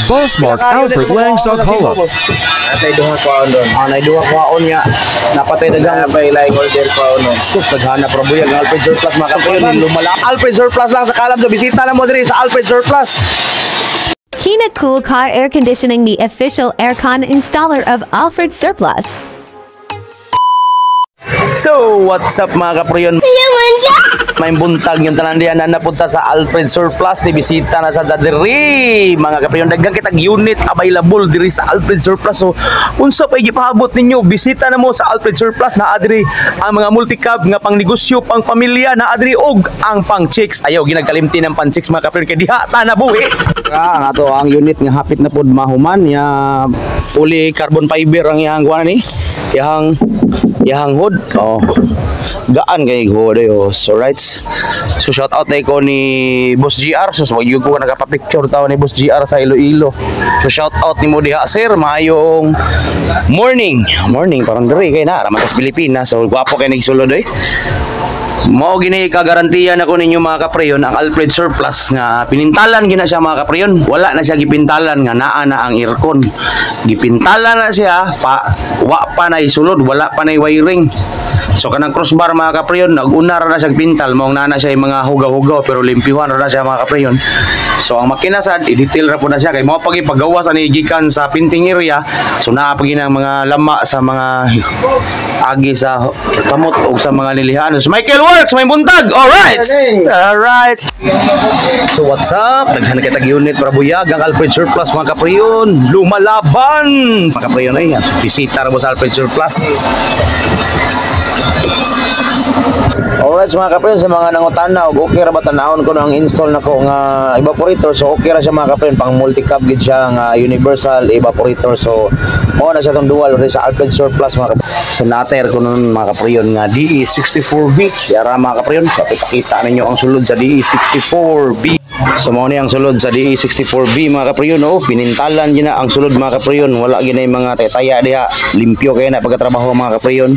Boss Mark Alfred Langston Holo. Natay duha kwaon doon. Nay duha kwaon nga napatay dagang Napay like order kwaon no. sus daghana probuya ng Alfred Surplus mga kaprayon lumala. Alfred Surplus lang sa kalam so bisita na mo diri sa Alfred Surplus. Kina Cool Car Air Conditioning, the official aircon installer of Alfred Surplus. So, what's up mga kaprayon? May buntag yung tanan diyan na napunta sa Alfred Surplus. Di bisita na sa dadiri. Mga kaprayon, daghang kitag unit available diri sa Alfred Surplus. So, unsa pa gipahabot ninyo, bisita na mo sa Alfred Surplus. Na adiri ang mga multi-cab nga pang negosyo, pang pamilya, na adiri og ang pang chicks. Ayaw ginagkalimti ng pang chicks mga kaprayon kay diha ta na buhi. Ang ato ang unit nga hapit na pod mahuman ya fully carbon fiber ang iyang kuan ni. Yang hood. Oh. Gaan kay hood yo. So right. So shout out ko ni Boss GR. So wag ko nagapa-picture taw ni Boss GR sa Iloilo. So shout out nimo diha sir, maayong morning. Morning parang diri kay na raman sa Pilipinas. So gwapo kay nagsulod eh. Mao gini kagarantiya na ko ninyo mga kaprayon ang Alfred Surplus nga pinintalan gina siya mga kaprayon. Wala na siya gipintalan nga naa na ang aircon. Gipintalan na siya wa pa na isulod, wala pa na wiring. So kanang crossbar mga kaprayon naguna ra na siya pintal, mao na siya yung mga hugaw-hugaw pero limpyuhan ra na siya mga kaprayon. So ang makina sad i-detail ra po na siya kay mao pagi paggawas ani gikan sa painting area. So naa pagi ng mga lama sa mga agi sa kamot o sa mga nilihan. So Michael Works may buntag. Alright. Alright. So what's up? Daghan kitag unit para buyag ang Alfred Surplus mga kaprayon. Lumalaban. Mga kaprayon ay bisita ra mo sa Alfred Surplus. Alright mga kaprayon, sa mga nangutana og okay ra ba tanawon ko ang install nako nga evaporator. So okay ra siya mga kaprayon, pang multi-cab gid siya nga universal evaporator. So mo na siya tong dual rin sa Alfred Surplus mga kaprayon. So nater ko nun mga kaprayon nga DE64B. Yara mga kaprayon, pakita ninyo ang sulod sa DE64B. So mo ni ang sulod sa DE64B mga kaprayon. Oh, pinintalan gina ang sulod mga kaprayon. Wala gina yung mga taya diha. Limpyo kay na pagkatrabaho mga kaprayon.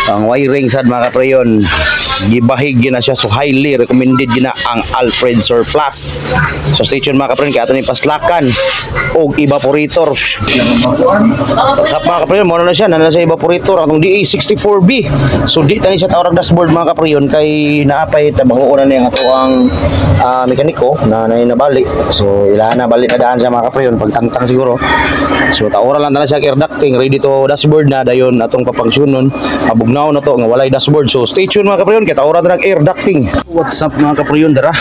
Ang wiring sad mga kaprayon gibahig gina siya, so highly recommended gina ang Alfred Surplus. So station mga kaprayon kay ato ni paslakan og evaporator. Sa mga kaprayon mo na siya nana sa evaporator atong DE64B. So di tani siya tawag dashboard mga kaprayon kay naapay tabaho na niya ato ang mekaniko na nabalik. So ila na balik na daan sa mga kaprayon pagtangtang siguro. So taora lang na siya air ducting ready to dashboard na dayon atong papangsyonon. Abugnaw na to nga walay dashboard. So stay tuned mga kaprayon kay taora na air ducting. What's up mga kaprayon dara?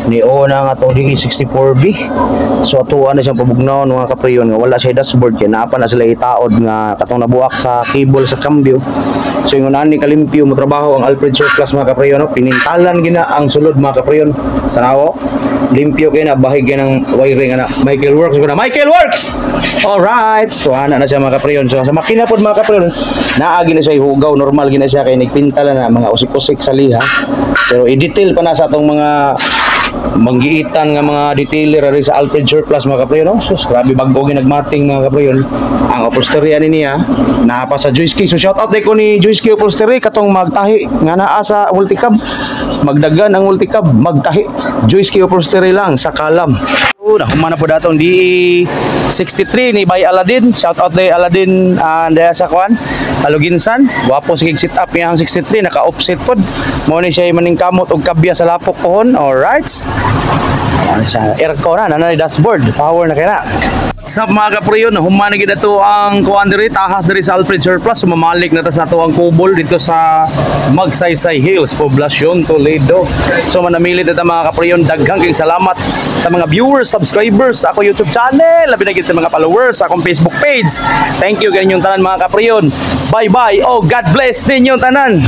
Ni na nga to DE64B. So ato na siyang pabugnaw mga kaprayon nga wala siya dashboard kay naapa na sila itaod nga katong nabuak sa cable sa cambio. So yung ani kalimpyo mo trabaho ang Alfred Surplus mga kaprayon no? Pinintalan gina ang sulod mga kaprayon. Tanawo limpyo kay na bahig kay ng wiring na Michael Works ko na Michael Works. Alright. So ana na siya mga kaprayon. So sa makina pod mga kaprayon naagi na siya hugaw normal gina siya kay nagpintala na mga usik-usik sa liha. Pero i-detail pa na sa atong mga manggiitan nga mga detailer rin sa Alfred Surplus mga kaprayon no? So grabe bago ginagmating mga kaprayon ang upholstery ani niya napa sa Joyski. So shout out ko ni Joyski upholstery katong magtahi nga naa sa multicab magdagan ang multicab magtahi Joyski upholstery lang sa Kalam. Nahuman na po datong DE63 ni Bay Aladdin. Shout out kay Aladdin and sa kwan Aluginsan. Wapo sige sit up yang 63 naka-offset pod. Mo ni siya maning kamot og kabya sa lapok pohon. Alright. Ano siya aircon na nanay dashboard. Power na kaya. Sa mga kaprayon, humana gid ato ang kuan diri tahas diri sa Alfred Surplus. Mamalik na ta sa ato ang kubol dito sa Magsaysay Hills, Poblacion, Toledo. So manamilit ta mga kaprayon, daghang kay salamat sa mga viewers, subscribers sa ako YouTube channel, labi na gid sa mga followers sa akong Facebook page. Thank you kaninyong tanan mga kaprayon. Bye bye. Oh, God bless ninyong tanan.